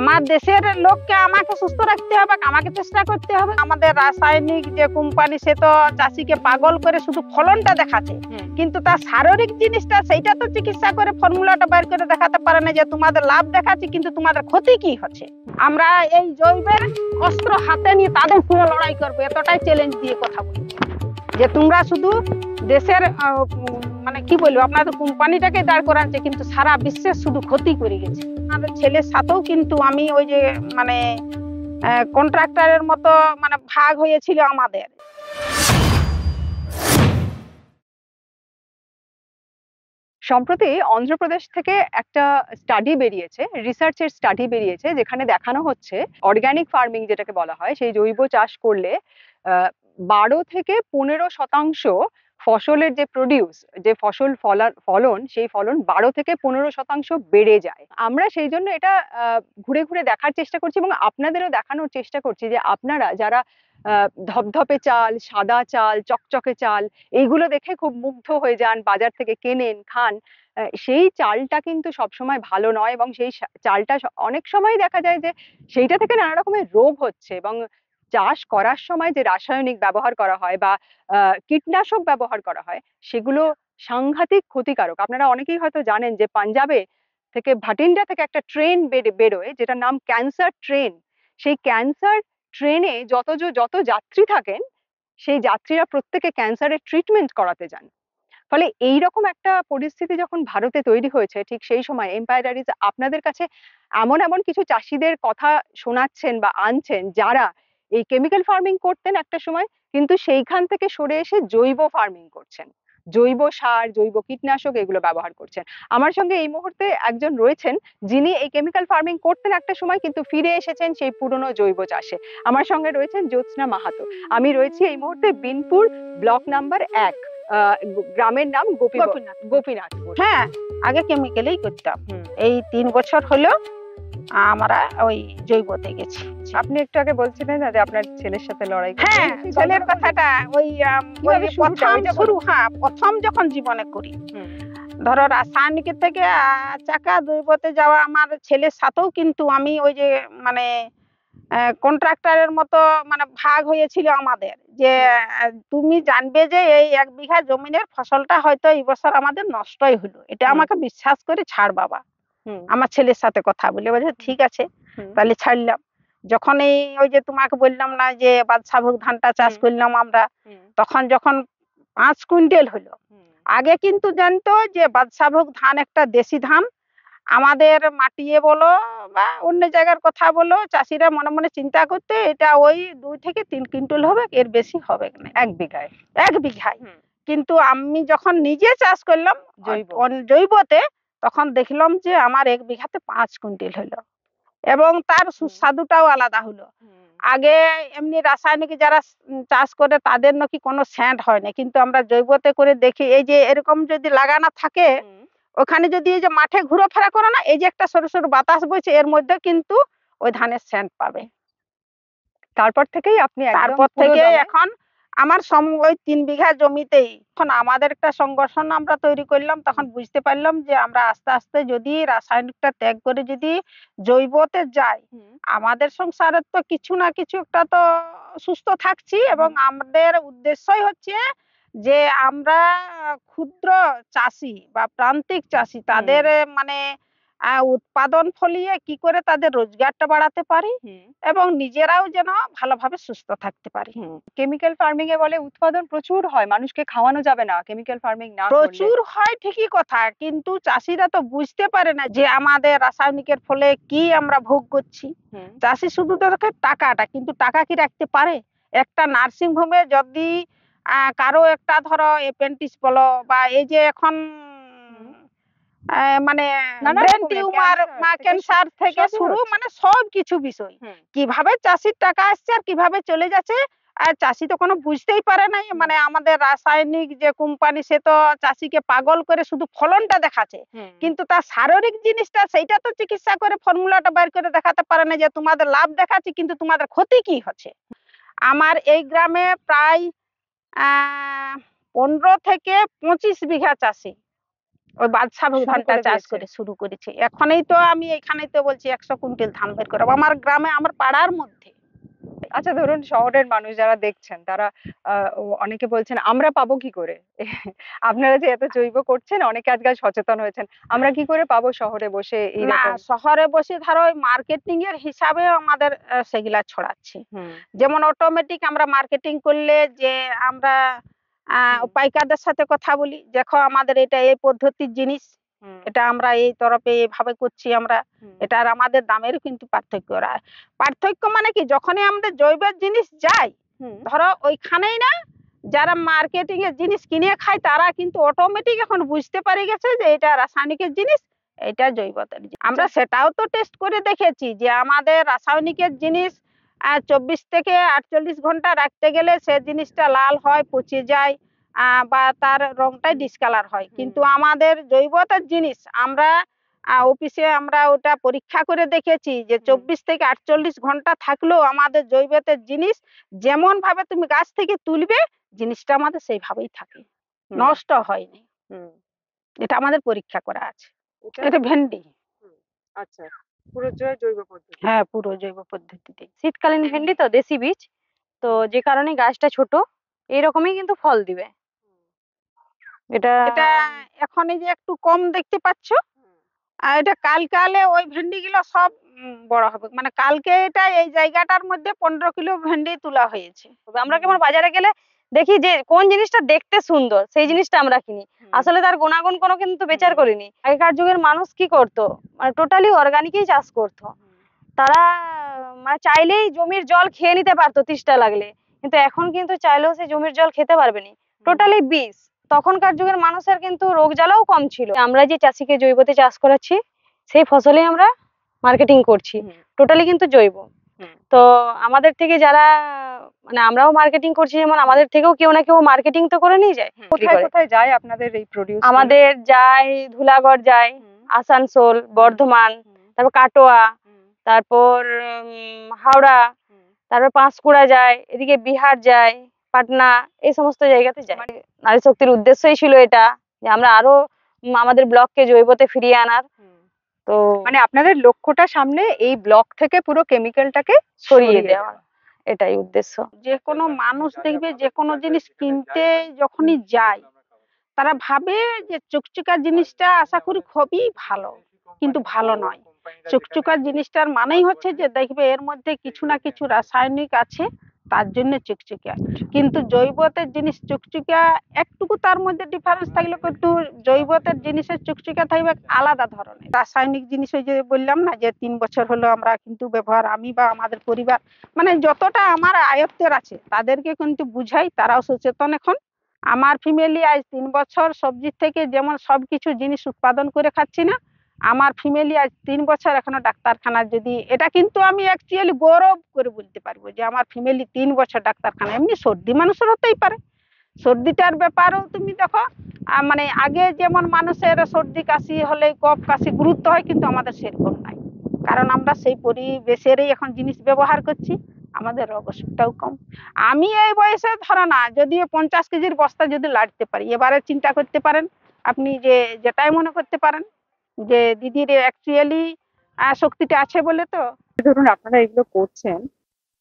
আমার দেশের লোককে আমাকে সুস্থ রাখতে হবে, আমাকে চেষ্টা করতে হবে। আমাদের রাসায়নিক যে কোম্পানি সে তো চাষিকে পাগল করে শুধু ফলনটা দেখাচ্ছে, কিন্তু তার শারীরিক জিনিসটা সেইটা তো চিকিৎসা করে ফর্মুলাটা বের করে দেখাতে পারে না যে তোমাদের লাভ দেখাচ্ছে কিন্তু তোমাদের ক্ষতি কি হচ্ছে। আমরা এই জৈবের অস্ত্র হাতে নিয়ে তাদের পুরো লড়াই করবো, এতটাই চ্যালেঞ্জ দিয়ে কথা বলছি যে তোমরা শুধু দেশের মানে কি বলবো আপনাদের কোম্পানিটাকে দাঁড় করাচ্ছে কিন্তু সারা বিশ্বের শুধু ক্ষতি করে গেছে। আমাদের ছেলের সাথেও কিন্তু আমি ওই যে মানে কন্ট্রাক্টরের মতো মানে ভাগ হয়েছিল আমাদের। সম্প্রতি অন্ধ্রপ্রদেশ থেকে একটা স্টাডি বেরিয়েছে, রিসার্চের স্টাডি বেরিয়েছে, যেখানে দেখানো হচ্ছে অর্গানিক ফার্মিং যেটাকে বলা হয়, সেই জৈব চাষ করলে 12 থেকে 15% ফসলের যে প্রডিউস, যে ফলন সেই ফলন 12 থেকে 15% বেড়ে যায়। আমরা সেই জন্য এটা ঘুরে ঘুরে দেখার চেষ্টা করছি এবং আপনাদেরও দেখানোর চেষ্টা করছি যে আপনারা যারা ধপধপে চাল, সাদা চাল, চকচকে চাল এইগুলো দেখে খুব মুগ্ধ হয়ে যান, বাজার থেকে কেনেন, খান, সেই চালটা কিন্তু সবসময় ভালো নয় এবং সেই চালটা অনেক সময় দেখা যায় যে সেইটা থেকে নানা রকমের রোগ হচ্ছে এবং চাষ করার সময় যে রাসায়নিক ব্যবহার করা হয় বা কীটনাশক ব্যবহার করা হয় সেগুলো সাংঘাতিক ক্ষতিকারক। আপনারা অনেকেই হয়তো জানেন যে পাঞ্জাবে থেকে ভাটিন্ডা থেকে একটা ট্রেন বেরোয় যেটার নাম ক্যান্সার ট্রেন। সেই ক্যান্সার ট্রেনে যত যাত্রী থাকেন সেই যাত্রীরা প্রত্যেকে ক্যান্সারের ট্রিটমেন্ট করাতে যান। ফলে এইরকম একটা পরিস্থিতি যখন ভারতে তৈরি হয়েছে, ঠিক সেই সময় এম্পায়ার ডায়েরিজ আপনাদের কাছে এমন এমন কিছু চাষিদের কথা শোনাচ্ছেন বা আনছেন যারা এই কেমিক্যাল ফার্মিং করতেন একটা সময়, কিন্তু সেইখান থেকে সরে এসে জৈব ফার্মিং করছেন, জৈব সার, জৈব কীটনাশক এগুলো ব্যবহার করছেন। আমার সঙ্গে এই মুহূর্তে একজন রয়েছেন যিনি এই কেমিক্যাল ফার্মিং করতেন একটা সময় কিন্তু ফিরে এসেছেন সেই পুরনো জৈব চাষে। আমার সঙ্গে রয়েছেন জ্যোৎস্না মাহাতো। আমি রয়েছি এই মুহূর্তে বিনপুর ব্লক নাম্বার 1, গ্রামের নাম গোপীনাথপুর। হ্যাঁ, আগে কেমিক্যালেই করতাম, এই 3 বছর হলো আমরা ওই জৈবতে গেছি। আপনি একটু আগে বলছিলেন না যে আপনার ছেলের সাথে লড়াই। হ্যাঁ, ছেলের কথাটা ওই প্রথম যখন জীবনে করি, ধরো রাসায়নিকের থেকে চাকা জৈবতে যাওয়া আমার ছেলের সাথেও কিন্তু আমি ওই যে মানে কন্ট্রাক্টরের মতো মানে ভাগ হয়েছিল আমাদের যে তুমি জানবে যে এই 1 বিঘা জমিনের ফসলটা হয়তো এই বছর আমাদের নষ্টই হলো, এটা আমাকে বিশ্বাস করে ছাড় বাবা। আমার ছেলের সাথে কথা বলে বলছে ঠিক আছে তাহলে ছাড়লাম। যখন এই ওই যে তোমাকে বললাম না যে বাদশাভোগ ধানটা চাষ করলাম আমরা, তখন যখন 5 কুইন্টাল হলো, আগে কিন্তু জানতো যে বাদশাভোগ ধান একটা দেশি ধান, আমাদের মাটিয়ে বলো বা অন্য জায়গার কথা বলো চাষিরা মনে মনে চিন্তা করতে এটা ওই 2 থেকে 3 কুইন্টাল হবে, এর বেশি হবে না 1 বিঘায়। 1 বিঘায়। কিন্তু আমি যখন নিজে চাষ করলাম জৈবতে, তখন দেখলাম যে আমার 1 বিঘাতে 5 কুইন্টাল হলো এবং তার সুস্বাদুটাও আলাদা হলো। আগে এমনি রাসায়নিক যারা চাষ করে তাদের নাকি কোনো সেন্ট হয় না, কিন্তু আমরা জৈবতে করে দেখি এই যে এরকম যদি লাগানো থাকে, ওখানে যদি এই যে মাঠে ঘুরোফেরা করে না, এই যে একটা সরু সরু বাতাস বইছে, এর মধ্যে কিন্তু ওই ধানের সেন্ট পাবে। তারপর থেকেই এখন আমার ওই 3 বিঘা জমিতেই এখন আমাদের একটা সংগঠন আমরা তৈরি করলাম। তখন বুঝতে পারলাম যে আমরা আস্তে আস্তে যদি রাসায়নিকটা ত্যাগ করে যদি জৈবতে যাই, আমাদের সংসারের তো কিছু না কিছু একটা তো সুস্থ থাকছি এবং আমাদের উদ্দেশ্যই হচ্ছে যে আমরা ক্ষুদ্র চাষি বা প্রান্তিক চাষি তাদের মানে উৎপাদন ফলিয়ে কি করে তাদের রোজগারটা বাড়াতে পারি এবং নিজেরাও যেন ভালোভাবে সুস্থ থাকতে পারি। কেমিক্যাল ফার্মিং এ বলে উৎপাদন প্রচুর হয়, মানুষকে খাওয়ানো যাবে না কেমিক্যাল ফার্মিং না করলে। প্রচুর হয় ঠিকই কথা, কিন্তু চাষিরা তো বুঝতে পারে না যে আমাদের রাসায়নিকের ফলে কি আমরা ভোগ করছি। চাষি শুধু দেখে টাকাটা, কিন্তু টাকা কি রাখতে পারে? একটা নার্সিং হোমে যদি কারো একটা ধরো অ্যাপেন্ডিক্স বলো বা এই যে এখন মানে ব্রেন টিউমার বা ক্যান্সার থেকে শুরু মানে সব কিছু বিষয় কিভাবে চাষির টাকা আসছে আর কিভাবে চলে যাচ্ছে, আর চাষি তো কোনো বুঝতেই পারে নাই। মানে আমাদের রাসায়নিক যে কোম্পানি সে তো চাষিকে পাগল করে শুধু ফলনটা দেখাচ্ছে, কিন্তু তার শারীরিক জিনিসটা সেইটা তো চিকিৎসা করে ফর্মুলাটা বের করে দেখাতে পারে না যে তোমাদের লাভ দেখাচ্ছি কিন্তু তোমাদের ক্ষতি কি হচ্ছে। আমার এই গ্রামে প্রায় 15 থেকে 25 বিঘা চাষি, ওই বাদশাভোগ শুরু ধানটা করে চাষ দিয়েছে। করে শুরু করেছে। এখনই তো আমি এখানেই তো বলছি 100 কুইন্টাল ধান বের করাবো আমার গ্রামে, আমার পাড়ার মধ্যে। আচ্ছা, ধরুন শহরের মানুষ যারা দেখছেন তারা অনেকে বলছেন আমরা পাবো কি করে? আপনারা যে এত জৈব করছেন, অনেকে আজকাল সচেতন হয়েছেন, আমরা কি করে পাবো শহরে বসে না, এইরকম? শহরে বসে ধরো ওই মার্কেটিং এর হিসাবে আমাদের সেগুলা ছড়াচ্ছে। হুম যেমন অটোমেটিক আমরা মার্কেটিং করলে যে আমরা হুম পাইকারদের সাথে কথা বলি, দেখো আমাদের এটা এই পদ্ধতির জিনিস, হুম এটা আমরা এই তরফে এইভাবে করছি আমরা, হুম এটা আর আমাদের দামেরও কিন্তু পার্থক্য পার্থক্য মানে কি, যখনই আমাদের জৈবের জিনিস যায়, হুম ধরো ওইখানেই না, যারা মার্কেটিং এর জিনিস কিনে খায় তারা কিন্তু অটোমেটিক এখন বুঝতে পারে গেছে যে এটা রাসায়নিকের জিনিস, এটা জৈবতের জিনিস। আমরা সেটাও তো টেস্ট করে দেখেছি যে আমাদের রাসায়নিকের জিনিস 24 থেকে 48 ঘন্টা রাখতে গেলে সে জিনিসটা লাল হয়, পচে যায়, বা তার রংটাই ডিসকালার হয়। কিন্তু আমাদের জৈবতার জিনিস আমরা অফিসে আমরা ওটা পরীক্ষা করে দেখেছি যে 24 থেকে 48 ঘন্টা থাকলেও আমাদের জৈবতের জিনিস যেমন ভাবে তুমি গাছ থেকে তুলবে, জিনিসটা আমাদের সেইভাবেই থাকে, হুম নষ্ট হয়নি। হুম এটা আমাদের পরীক্ষা করা আছে। এটা এটা ভেন্ডি। হুম, আচ্ছা, পুরো জৈব পদ্ধতি। হ্যাঁ, পুরো জৈব পদ্ধতিতে। শীতকালীন ভেন্ডি তো দেশি বীজ, তো যে কারণে গাছটা ছোট এইরকমই কিন্তু ফল দিবে। এটা এটা এখন এই যে একটু কম দেখতে পাচ্ছ, আর এটা কালকালে ওই ভেন্ডি গুলো সব বড় হবে, মানে কালকে এটা এই জায়গাটার মধ্যে 15 কিলো ভেন্ডি তোলা হয়েছে। আমরা কেমন বাজারে গেলে দেখি যে কোন জিনিসটা দেখতে সুন্দর সেই জিনিসটা আমরা কিনি, আসলে তার গুণাগুণ কোনো কিন্তু বিচার করিনি। আগেকার যুগের মানুষ কি করতো, মানে টোটালি অর্গানিকই চাষ করতো। তারা মানে চাইলেই জমির জল খেয়ে নিতে পারতো তৃষ্ণা লাগলে, কিন্তু এখন কিন্তু চাইলেও সেই জমির জল খেতে পারবে না, টোটালি বিষ। তখনকার যুগের মানুষের কিন্তু রোগ জ্বালাও কম ছিল। আমরা যে চাষিকে জৈবতে চাষ করাচ্ছি সেই ফসলেই আমরা মার্কেটিং করছি, টোটালি কিন্তু জৈব। তো আমাদের থেকে যারা, মানে আমরাও মার্কেটিং করছি, যেমন আমাদের থেকেও কেউ না কেউ মার্কেটিং তো করে নিয়ে যায়। বিক্রি কোথায় করে। কোথায় যায় আপনাদের এই প্রোডিউস? আমাদের যায় ধুলাগড় যায়, আসানসোল, বর্ধমান, তারপর কাটোয়া, তারপর হাওড়া, তারপর পাঁশকুড়া যায়, এদিকে বিহার যায়, পাটনা, এই সমস্ত জায়গাতে যায়। নারী শক্তির উদ্দেশ্যই ছিল এটা, যে আমরা আরো আমাদের ব্লককে জৈবতে ফিরিয়ে আনার। তো মানে আপনাদের লক্ষ্যটা সামনে এই ব্লক থেকে পুরো কেমিক্যালটাকে সরিয়ে দেওয়া, এটাই উদ্দেশ্য। যে কোনো মানুষ দেখবে যে কোনো জিনিস কিনতে যখনই যায়, তারা ভাবে যে চুকচুকা জিনিসটা আশা করি খুবই ভালো, কিন্তু ভালো নয়। চুকচুকা জিনিসটার মানেই হচ্ছে যে দেখবে এর মধ্যে কিছু না কিছু রাসায়নিক আছে, তার জন্য চুকচুকা। কিন্তু জৈবতের জিনিস চুকচুকা একটুকু তার মধ্যে ডিফারেন্স থাকলে, কিন্তু জৈবতের জিনিসের চুকচুকা থাকবে আলাদা ধরনের। রাসায়নিক জিনিস ওই যে বললাম না যে 3 বছর হলো আমরা কিন্তু ব্যবহার, আমি বা আমাদের পরিবার, মানে যতটা আমার আয়ত্তের আছে তাদেরকে কিন্তু বুঝাই, তারাও সচেতন এখন। আমার ফ্যামিলি আজ 3 বছর সবজি থেকে যেমন সবকিছু জিনিস উৎপাদন করে খাচ্ছি না, আমার ফ্যামিলি আজ 3 বছর এখনো ডাক্তারখানা, যদি এটা কিন্তু আমি অ্যাকচুয়ালি গৌরব করে বলতে পারবো যে আমার ফ্যামিলি 3 বছর ডাক্তারখানা। এমনি সর্দি মানুষের হতেই পারে, সর্দিটার ব্যাপারেও তুমি দেখো, মানে আগে যেমন মানুষের সর্দি কাশি হলে কফ কাশি গুরুত্ব হয়, কিন্তু আমাদের সেরকম নাই, কারণ আমরা সেই পরিবেশেরই এখন জিনিস ব্যবহার করছি, আমাদের রোগ অসুখটাও কম। আমি এই বয়সে ধরো না যদিও 50 কেজির বস্তা যদি লাড়তে পারি, এবারে চিন্তা করতে পারেন আপনি যে যেটাই মনে করতে পারেন যে দিদির অ্যাকচুয়ালি শক্তিটা আছে বলে তো। ধরুন আপনারা এগুলো করছেন,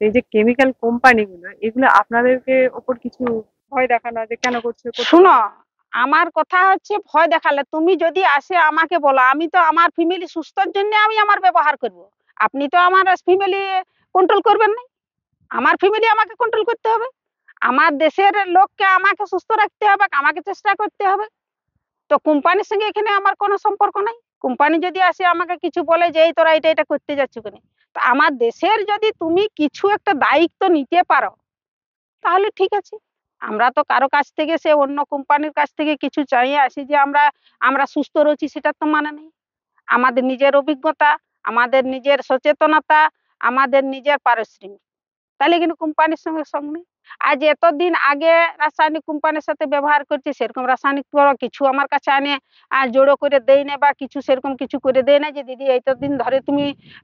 এই যে কেমিক্যাল কোম্পানিগুলো, এগুলো আপনাদেরকে ওপর কিছু ভয় দেখানো যে কেন করছে? শুনো, আমার কথা হচ্ছে ভয় দেখালে তুমি যদি আসে আমাকে বলো, আমি তো আমার ফ্যামিলি সুস্থর জন্য আমি আমার ব্যবহার করব। আপনি তো আমার ফ্যামিলি কন্ট্রোল করবেন না, আমার ফ্যামিলি আমাকে কন্ট্রোল করতে হবে, আমার দেশের লোককে আমাকে সুস্থ রাখতে হবে, আমাকে চেষ্টা করতে হবে। তো কোম্পানির সঙ্গে এখানে আমার কোনো সম্পর্ক নাই। কোম্পানি যদি আসে আমাকে কিছু বলে যে এই তোরা এটা এটা করতে যাচ্ছ কেন, তো আমার দেশের যদি তুমি কিছু একটা দায়িত্ব নিতে পারো তাহলে ঠিক আছে। আমরা তো কারো কাছ থেকে, সে অন্য কোম্পানির কাছ থেকে কিছু চাইয়ে আসি যে আমরা আমরা সুস্থ রয়েছি, সেটা তো মানে নেই। আমাদের নিজের অভিজ্ঞতা, আমাদের নিজের সচেতনতা, আমাদের নিজের পারিশ্রমিক, তাহলে কিন্তু কোম্পানির সঙ্গে সঙ্গ নেই। আজ এতদিন আগে রাসায়নিক কোম্পানির সাথে ব্যবহার করছি, সেরকম রাসায়নিক কিছু আমার কাছে আনে জোড়ো করে দেয় না, বা কিছু সেরকম কিছু করে দেয় না যে দিদি এতদিন ধরে তুমি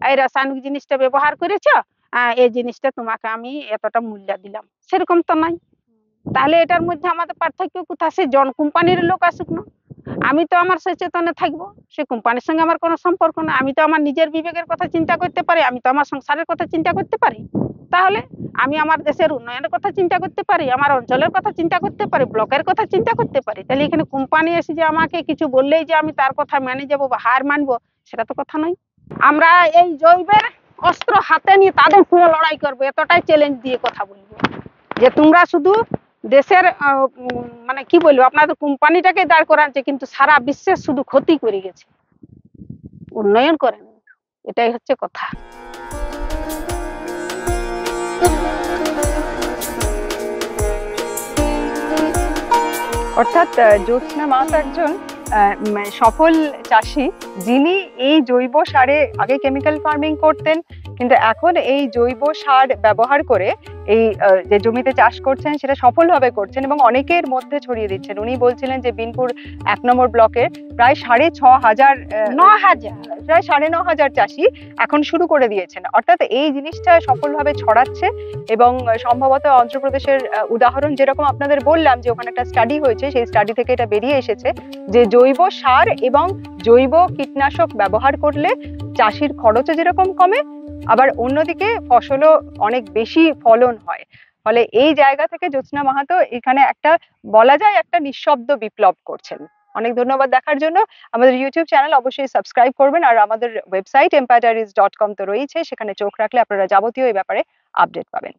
এই রাসায়নিক জিনিসটা ব্যবহার করেছো, এই জিনিসটা তোমাকে আমি এতটা মূল্য দিলাম, সেরকম তো নাই। তাহলে এটার মধ্যে আমাদের পার্থক্য কোথায়? সে জন কোম্পানির লোক আসুক না, আমি তো আমার সচেতনে থাকবো, সে কোম্পানির সঙ্গে আমার কোনো সম্পর্ক না। আমি তো আমার নিজের বিবেকের কথা চিন্তা করতে পারি, আমি তো আমার সংসারের কথা চিন্তা করতে পারি। তাহলে আমি আমার দেশের উন্নয়নের কথা চিন্তা করতে পারি, আমার অঞ্চলের কথা চিন্তা করতে পারি, ব্লকের কথা চিন্তা করতে পারি। তাহলে এখানে কোম্পানি এসে যে আমাকে কিছু বললেই যে আমি তার কথা মেনে যাবো বা হার মানবো, সেটা তো কথা নয়। আমরা এই জৈবের অস্ত্র হাতে নিয়ে তাদের সঙ্গে লড়াই করবো, এতটাই চ্যালেঞ্জ দিয়ে কথা বলবো যে তোমরা শুধু দেশের মানে কি বলবো, আপনাদের কোম্পানিটাকে দাঁড় করাচ্ছে, কিন্তু সারা বিশ্বের শুধু ক্ষতি করে গেছে, উন্নয়ন করেন। এটাই হচ্ছে কথা। অর্থাৎ জ্যোৎস্না মাহাতো একজন সফল চাষি, যিনি এই জৈব সারে আগে কেমিক্যাল ফার্মিং করতেন, কিন্তু এখন এই জৈব সার ব্যবহার করে এই যে জমিতে চাষ করছেন সেটা সফলভাবে করছেন এবং অনেকের মধ্যে ছড়িয়ে দিচ্ছেন। উনি বলছিলেন যে বিনপুর 1 নম্বর ব্লকের প্রায় 6,500 প্রায় 9,500 চাষি এখন শুরু করে দিয়েছেন। অর্থাৎ এই জিনিসটা সফলভাবে ছড়াচ্ছে এবং সম্ভবত অন্ধ্রপ্রদেশের উদাহরণ যেরকম আপনাদের বললাম যে ওখানে একটা স্টাডি হয়েছে, সেই স্টাডি থেকে এটা বেরিয়ে এসেছে যে জৈব সার এবং জৈব কীটনাশক ব্যবহার করলে চাষির খরচও যেরকম কমে, আবার অন্যদিকে ফসলও অনেক বেশি ফলন হয়। ফলে এই জায়গা থেকে জ্যোৎস্না মাহাতো এখানে একটা বলা যায় একটা নিঃশব্দ বিপ্লব করছেন। অনেক ধন্যবাদ দেখার জন্য। আমাদের ইউটিউব চ্যানেল অবশ্যই সাবস্ক্রাইব করবেন, আর আমাদের ওয়েবসাইট empirediaries.com তো রয়েছে, সেখানে চোখ রাখলে আপনারা যাবতীয় এই ব্যাপারে আপডেট পাবেন।